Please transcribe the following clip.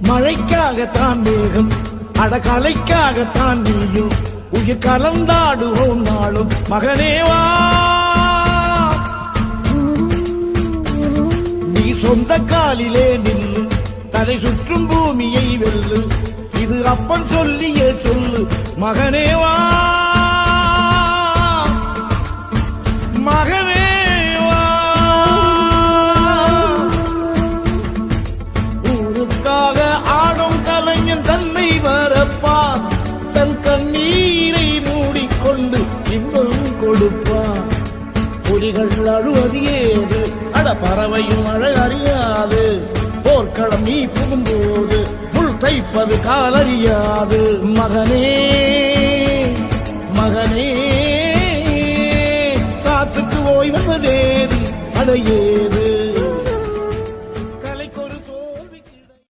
மழைக்காகத்தான் மேகம் அடகலைக்காகத்தான் நீயும் உயிர் கலந்தாடுவோம் நாளும் மகனேவா. நீ சொந்த காலிலே நில்லு தலை சுற்றும் பூமியை வெல்லு இது அப்பன் சொல்லியே சொல்லு மகனேவா மகனேவா. ஊருக்காக ஆடும் கலைஞன் தன்னை வரப்பான் தன் கண்ணீரை மூடிக்கொண்டு இன்பம் கொடுப்பான். புலிகள் அழுவது ஏது அட பறவையும் அழ அறியாது போர்க்களம் நீ புகும்போது முள் தைப்பது காலறியாது மகனே மகனே. காத்துக்கு ஓய்வதேது அடையேது